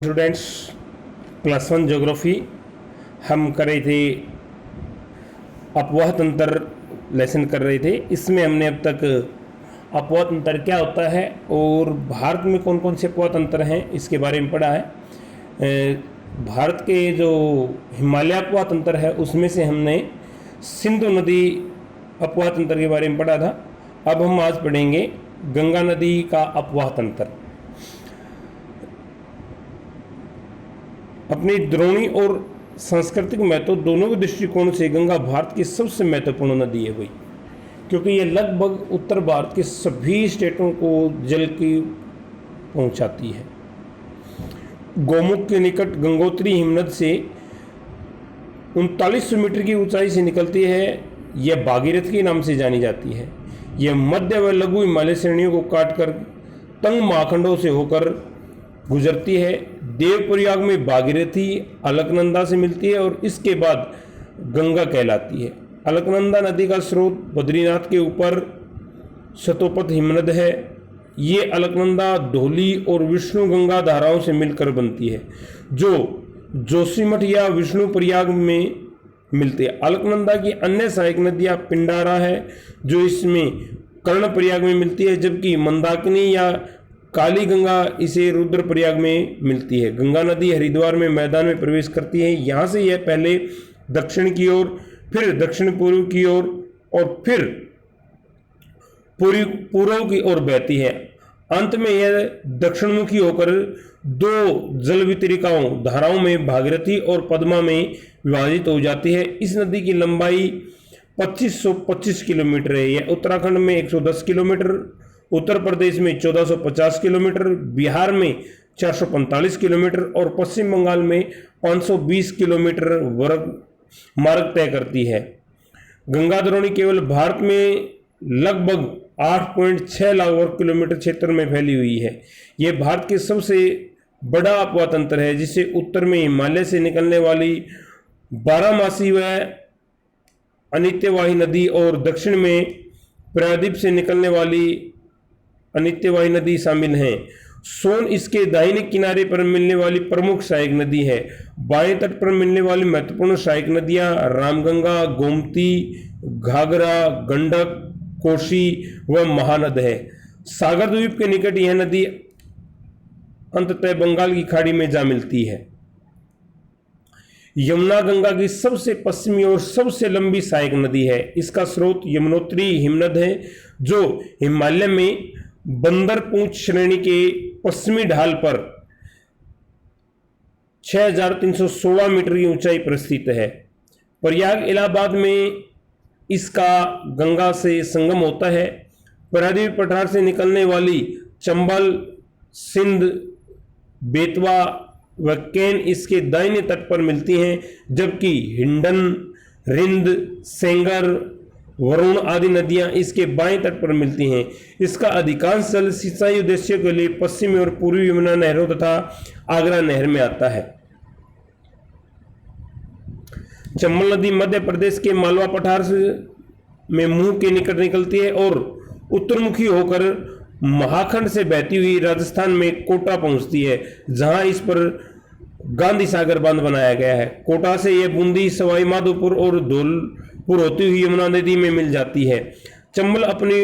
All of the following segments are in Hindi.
स्टूडेंट्स, क्लास 1 ज्योग्राफी हम कर रहे थे। अपवाह तंत्र लेसन कर रहे थे। इसमें हमने अब तक अपवाह तंत्र क्या होता है और भारत में कौन कौन से अपवाह तंत्र हैं इसके बारे में पढ़ा है। भारत के जो हिमालय अपवाह तंत्र है उसमें से हमने सिंधु नदी अपवाह तंत्र के बारे में पढ़ा था। अब हम आज पढ़ेंगे गंगा नदी का अपवाह तंत्र। अपनी द्रोणी और सांस्कृतिक महत्व दोनों के दृष्टिकोण से गंगा भारत की सबसे महत्वपूर्ण नदी है भाई, क्योंकि ये लगभग उत्तर भारत के सभी स्टेटों को जल की पहुंचाती है। गोमुख के निकट गंगोत्री हिमनद से 3900 मीटर की ऊंचाई से निकलती है। यह भागीरथ के नाम से जानी जाती है। यह मध्य व लघु हिमालय श्रेणियों को काटकर तंग महाखंडों से होकर गुजरती है। देवप्रयाग में भागीरथी अलकनंदा से मिलती है और इसके बाद गंगा कहलाती है। अलकनंदा नदी का स्रोत बद्रीनाथ के ऊपर शतोपथ हिमनद है। ये अलकनंदा धौली और विष्णु गंगा धाराओं से मिलकर बनती है, जो जोशीमठ या विष्णु प्रयाग में मिलती है। अलकनंदा की अन्य सहायक नदियाँ पिंडारा है जो इसमें कर्ण प्रयाग में मिलती है, जबकि मंदाकिनी या काली गंगा इसे रुद्रप्रयाग में मिलती है। गंगा नदी हरिद्वार में मैदान में प्रवेश करती है। यहाँ से यह पहले दक्षिण की ओर, फिर दक्षिण पूर्व की ओर और फिर पूर्व की ओर बहती है। अंत में यह दक्षिणमुखी होकर दो जल वितरिकाओं धाराओं में भागीरथी और पद्मा में विभाजित हो जाती है। इस नदी की लंबाई 2525 किलोमीटर है। यह उत्तराखंड में 110 किलोमीटर, उत्तर प्रदेश में 1450 किलोमीटर, बिहार में 445 किलोमीटर और पश्चिम बंगाल में 520 किलोमीटर वर्ग मार्ग तय करती है। गंगा द्रोणी केवल भारत में लगभग 8.6 लाख वर्ग किलोमीटर क्षेत्र में फैली हुई है। यह भारत के सबसे बड़ा अपवाह तंत्र है, जिसे उत्तर में हिमालय से निकलने वाली बारहमासी व अनित्यवाही नदी और दक्षिण में प्रायद्वीप से निकलने वाली अनित्यवाही नदी शामिल हैं। सोन इसके दाहिने किनारे पर मिलने वाली प्रमुख सहायक नदी है। बाएं तट पर मिलने वाली महत्वपूर्ण सहायक नदियां रामगंगा, गोमती, घाघरा, गंडक, कोसी व महानद है। सागर द्वीप के निकट यह नदी अंततः बंगाल की खाड़ी में जा मिलती है। यमुना गंगा की सबसे पश्चिमी और सबसे लंबी सहायक नदी है। इसका स्रोत यमुनोत्री हिमनद है, जो हिमालय में बंदरपूंछ श्रेणी के पश्चिमी ढाल पर 6316 मीटर की ऊंचाई पर स्थित है। प्रयाग इलाहाबाद में इसका गंगा से संगम होता है। प्रायद्वीप पठार से निकलने वाली चंबल, सिंध, बेतवा व केन इसके दाहिने तट पर मिलती हैं, जबकि हिंडन, रिंद, सेंगर, वरुण आदि नदियां इसके बाएं तट पर मिलती हैं। इसका अधिकांश जल सिंचाई उद्देश्यों के लिए पश्चिमी और पूर्वी यमुना नहरों तथा आगरा नहर में आता है। चंबल नदी मध्य प्रदेश के मालवा पठार में मुंह के निकट निकलती है और उत्तरमुखी होकर महाखंड से बहती हुई राजस्थान में कोटा पहुंचती है, जहां इस पर गांधी सागर बांध बनाया गया है। कोटा से यह बूंदी, सवाई माधोपुर और धौलपुर होती हुई यमुना नदी में मिल जाती है। चंबल अपनी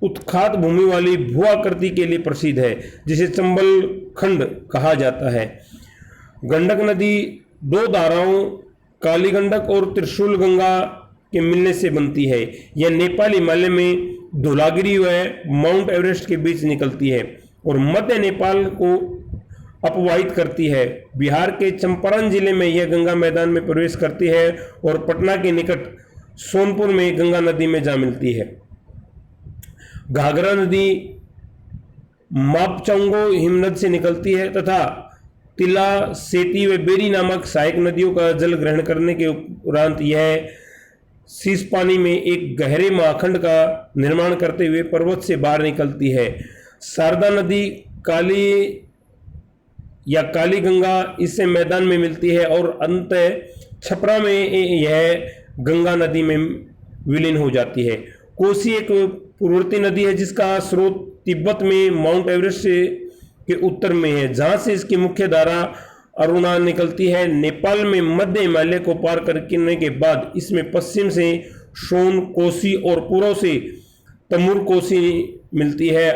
उत्खात भूमि वाली भूआकृति के लिए प्रसिद्ध है, जिसे चंबल खंड कहा जाता है। गंडक नदी दो धाराओं काली गंडक और त्रिशूल गंगा के मिलने से बनती है। यह नेपाल हिमालय में धौलागिरी व माउंट एवरेस्ट के बीच निकलती है और मध्य नेपाल को अपवाहित करती है। बिहार के चंपारण जिले में यह गंगा मैदान में प्रवेश करती है और पटना के निकट सोनपुर में गंगा नदी में जा मिलती है। घाघरा नदी मापचौंगो हिमनद से निकलती है तथा तिला, सेती व बेरी नामक सहायक नदियों का जल ग्रहण करने के उपरांत यह शीश पानी में एक गहरे महाखंड का निर्माण करते हुए पर्वत से बाहर निकलती है। शारदा नदी काली या काली गंगा इससे मैदान में मिलती है और अंत छपरा में यह गंगा नदी में विलीन हो जाती है। कोसी एक पूर्ववर्ती नदी है जिसका स्रोत तिब्बत में माउंट एवरेस्ट से के उत्तर में है, जहां से इसकी मुख्य धारा अरुणा निकलती है। नेपाल में मध्य हिमालय को पार करने के बाद इसमें पश्चिम से सोन कोसी और पूर्व से तमूर कोसी मिलती है।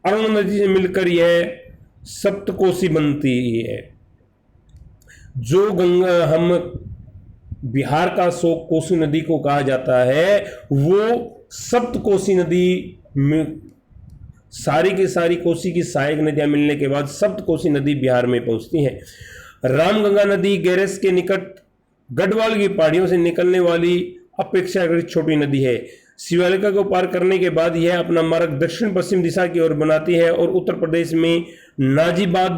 अरुण नदी से मिलकर यह सप्तकोसी बनती है। जो गंगा हम बिहार का शोक कोसी नदी को कहा जाता है, वो सप्तकोसी नदी में सारी की सारी कोसी की सहायक नदियां मिलने के बाद सप्तकोसी नदी बिहार में पहुंचती है। रामगंगा नदी गैरस के निकट गढ़वाल की पहाड़ियों से निकलने वाली अपेक्षाकृत छोटी नदी है। शिवालिका को पार करने के बाद यह अपना मार्ग दक्षिण पश्चिम दिशा की ओर बनाती है और उत्तर प्रदेश में नाजीबाद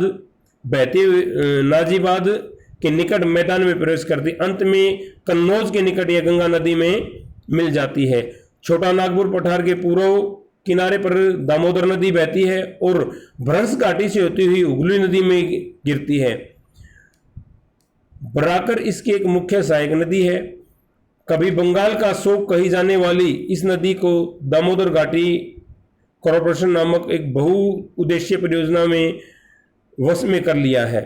के निकट मैदान में प्रवेश करती, अंत में कन्नौज के निकट यह गंगा नदी में मिल जाती है। छोटा नागपुर पठार के पूर्व किनारे पर दामोदर नदी बहती है और भ्रंश घाटी से होती हुई हुगली नदी में गिरती है। बराकर इसकी एक मुख्य सहायक नदी है। कभी बंगाल का शोक कही जाने वाली इस नदी को दामोदर घाटी कॉरपोरेशन नामक एक बहुउद्देशीय परियोजना में वश में कर लिया है।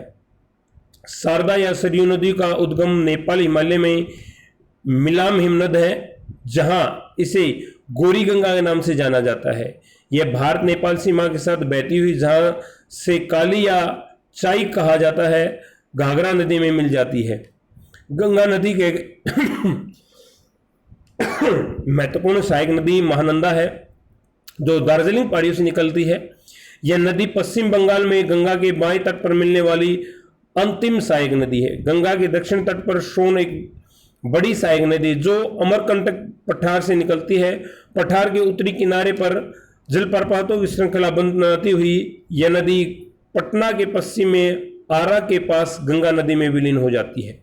शारदा या सरयू नदी का उद्गम नेपाल हिमालय में मिलाम हिमनद है, जहां इसे गोरी गंगा के नाम से जाना जाता है। यह भारत नेपाल सीमा के साथ बहती हुई, जहां से काली या चाई कहा जाता है, घाघरा नदी में मिल जाती है। गंगा नदी के महत्वपूर्ण सहायक नदी महानंदा है, जो दार्जिलिंग पहाड़ियों से निकलती है। यह नदी पश्चिम बंगाल में गंगा के बाएं तट पर मिलने वाली अंतिम सहायक नदी है। गंगा के दक्षिण तट पर सोन एक बड़ी सहायक नदी जो अमरकंटक पठार से निकलती है। पठार के उत्तरी किनारे पर जलप्रपातों की श्रृंखला बनाती हुई यह नदी पटना के पश्चिम में आरा के पास गंगा नदी में विलीन हो जाती है।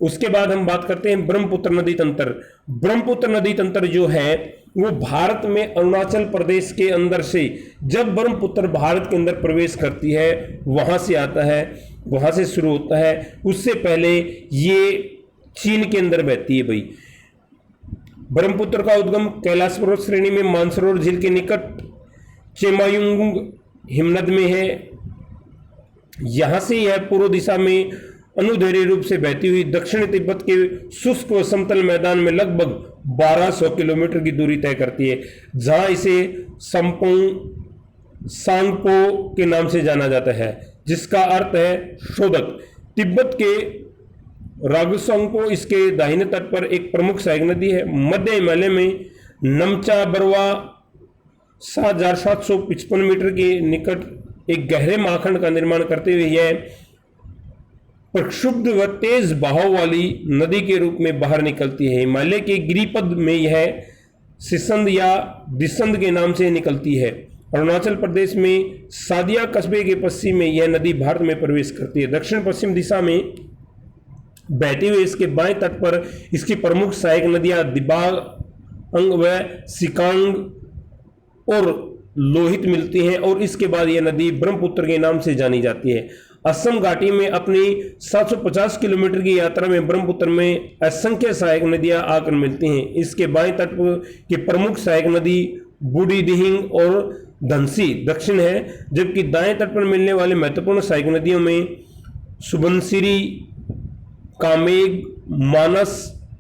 उसके बाद हम बात करते हैं ब्रह्मपुत्र नदी तंत्र। ब्रह्मपुत्र नदी तंत्र जो है वो भारत में अरुणाचल प्रदेश के अंदर से, जब ब्रह्मपुत्र भारत के अंदर प्रवेश करती है वहां से आता है, वहां से शुरू होता है। उससे पहले ये चीन के अंदर बहती है। भाई ब्रह्मपुत्र का उद्गम कैलाश पर्वत श्रेणी में मानसरोवर झील के निकट चेमायुंग हिमनद में है। यहां से यह पूर्व दिशा में अनुदैर्घ्य रूप से बहती हुई दक्षिण तिब्बत के शुष्क व समतल मैदान में लगभग 1200 किलोमीटर की दूरी तय करती है, जहां इसे संपोंग सांगपो के नाम से जाना जाता है, जिसका अर्थ है शोधक। तिब्बत के रागुसोंगपो इसके दाहिने तट पर एक प्रमुख सहायक नदी है। मध्य हिमालय में नमचा बरवा 7755 मीटर के निकट एक गहरे माखंड का निर्माण करते हुए यह प्रक्षुब्ध व तेज बहाव वाली नदी के रूप में बाहर निकलती है। हिमालय के गिरिपद में यह सिसंद या दिसंद के नाम से निकलती है। अरुणाचल प्रदेश में सादिया कस्बे के पश्चिम में यह नदी भारत में प्रवेश करती है। दक्षिण पश्चिम दिशा में बहते हुए इसके बाएं तट पर इसकी प्रमुख सहायक नदियां दिबांग व सिकांग और लोहित मिलती हैं और इसके बाद यह नदी ब्रह्मपुत्र के नाम से जानी जाती है। असम घाटी में अपनी 750 किलोमीटर की यात्रा में ब्रह्मपुत्र में असंख्य सहायक नदियां आकर मिलती हैं। इसके बाएं तट की प्रमुख सहायक नदी बूढ़ी दिहिंग और धनसी दक्षिण है, जबकि दाएं तट पर मिलने वाले महत्वपूर्ण सहायक नदियों में सुबनसिरी, कामेग, मानस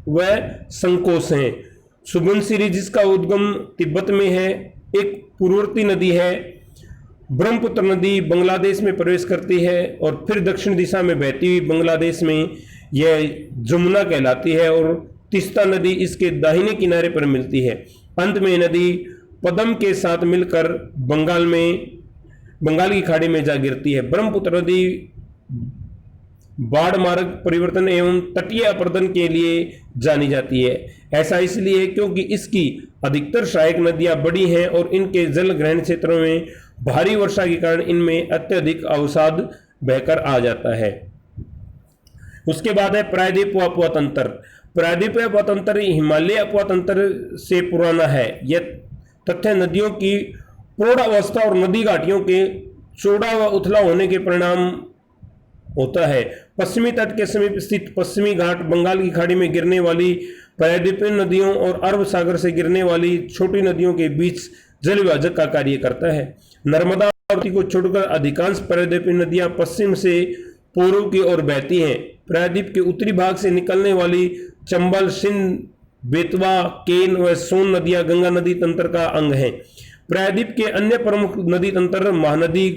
व संकोस हैं। सुबनसिरी जिसका उद्गम तिब्बत में है, एक पूर्ववर्ती नदी है। ब्रह्मपुत्र नदी बांग्लादेश में प्रवेश करती है और फिर दक्षिण दिशा में बहती हुई बांग्लादेश में यह जमुना कहलाती है और तीस्ता नदी इसके दाहिने किनारे पर मिलती है। अंत में नदी पदम के साथ मिलकर बंगाल की खाड़ी में जा गिरती है। ब्रह्मपुत्र नदी बाढ़ मार्ग परिवर्तन एवं तटीय अपर्दन के लिए जानी जाती है। ऐसा इसलिए क्योंकि इसकी अधिकतर सहायक नदियां बड़ी हैं और इनके जल ग्रहण क्षेत्रों में भारी वर्षा के कारण इनमें अत्यधिक अवसाद बहकर आ जाता है। उसके बाद है प्रायद्वीप अपवा तंत्र। प्रायद्वीप अपवा तंत्र हिमालय अपवा तंत्र से पुराना है। यह तथ्य नदियों की प्रौढ़ अवस्था और नदी घाटियों के चौड़ा व उथला होने के परिणाम होता है। पश्चिमी तट के समीप स्थित पश्चिमी घाट बंगाल की खाड़ी में गिरने वाली प्रायद्वीपीय नदियों और अरब सागर से गिरने वाली छोटी नदियों के बीच जल विभाजक का कार्य करता है। नर्मदा आवर्ती को छोड़कर अधिकांश प्रायद्वीपीय नदियां पश्चिम से पूर्व की ओर बहती हैं। प्रायद्वीप के उत्तरी भाग से निकलने वाली चंबल, सिंध, बेतवा, केन व सोन नदियां गंगा नदी तंत्र का अंग हैं। प्रायद्वीप के अन्य प्रमुख नदी तंत्र महानदी,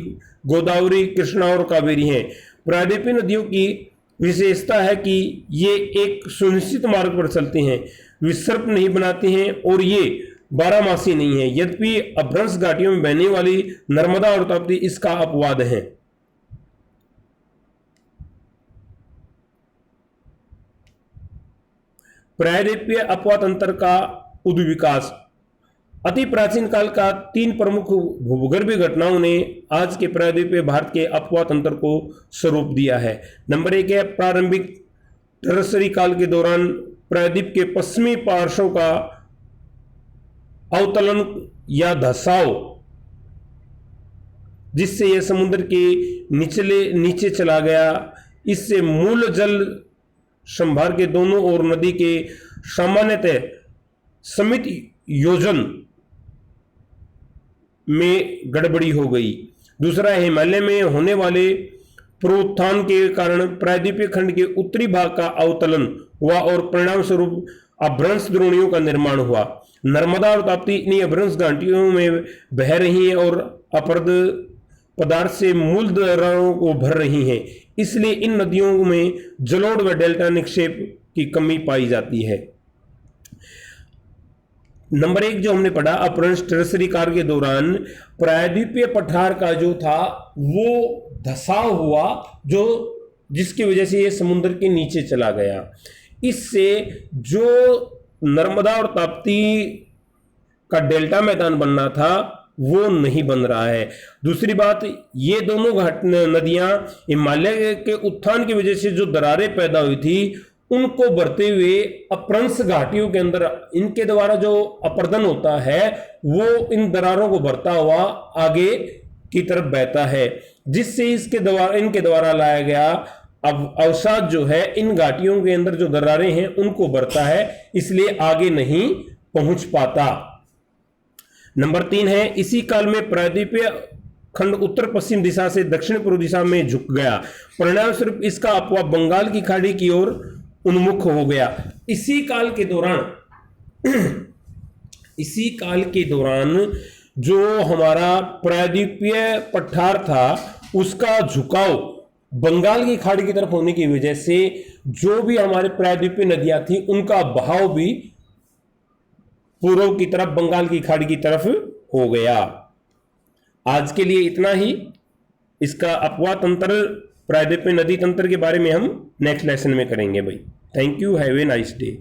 गोदावरी, कृष्णा और कावेरी हैं। प्रायद्वीपीय नदियों की विशेषता है कि ये एक सुनिश्चित मार्ग पर चलती हैं, विसर्प नहीं बनाती हैं और ये बारहमासी नहीं है। यद्यपि अपभ्रंश घाटियों में बहने वाली नर्मदा और ताप्ती इसका अपवाद है। प्रायद्वीपीय अपवा तंत्र का उद्विकास। अति प्राचीन काल का 3 प्रमुख भूगर्भीय घटनाओं ने आज के प्रायद्वीपीय भारत के अपवा तंत्र को स्वरूप दिया है। नंबर 1 है प्रारंभिक टरसरी काल के दौरान प्रायद्वीप के पश्चिमी पार्श्व का अवतलन या धसाव, जिससे यह समुद्र के नीचे चला गया। इससे मूल जल संभार के दोनों ओर नदी के सामान्यतः समित योजन में गड़बड़ी हो गई। दूसरा, हिमालय में होने वाले प्रोत्थान के कारण प्रायद्वीपीय खंड के उत्तरी भाग का अवतलन हुआ और परिणाम स्वरूप अपभ्रंश द्रोणियों का निर्माण हुआ। नर्मदा और ताप्ती इन्हीं अपभ्रंश घाटियों में बह रही हैं और अपरद पदार्थ से मूल दरारों को भर रही हैं। इसलिए इन नदियों में जलोढ़ व डेल्टा निक्षेप की कमी पाई जाती है। नंबर 1 जो हमने पढ़ा, अपभ्रंश टरसरी काल के दौरान प्रायद्वीपीय पठार का जो था वो धसाव हुआ, जिसकी वजह से ये समुद्र के नीचे चला गया। इससे जो नर्मदा और ताप्ती का डेल्टा मैदान बनना था वो नहीं बन रहा है। दूसरी बात, ये दोनों नदियां हिमालय के उत्थान की वजह से जो दरारें पैदा हुई थी उनको भरते हुए अपभ्रंश घाटियों के अंदर इनके द्वारा जो अपरदन होता है वो इन दरारों को भरता हुआ आगे की तरफ बहता है, जिससे इनके द्वारा लाया गया अब अवसाद जो है इन घाटियों के अंदर जो दरारें हैं उनको भरता है, इसलिए आगे नहीं पहुंच पाता। नंबर 3 है, इसी काल में प्रायद्वीपीय खंड उत्तर पश्चिम दिशा से दक्षिण पूर्व दिशा में झुक गया। परिणाम स्वरूप इसका अपवा बंगाल की खाड़ी की ओर उन्मुख हो गया। इसी काल के दौरान जो हमारा प्रायद्वीपीय पठार था उसका झुकाव बंगाल की खाड़ी की तरफ होने की वजह से जो भी हमारे प्रायद्वीपीय नदियां थी उनका बहाव भी पूर्व की तरफ बंगाल की खाड़ी की तरफ हो गया। आज के लिए इतना ही। इसका अपवा तंत्र, प्रायद्वीपीय नदी तंत्र के बारे में हम नेक्स्ट लेसन में करेंगे भाई। Thank you, have a nice day.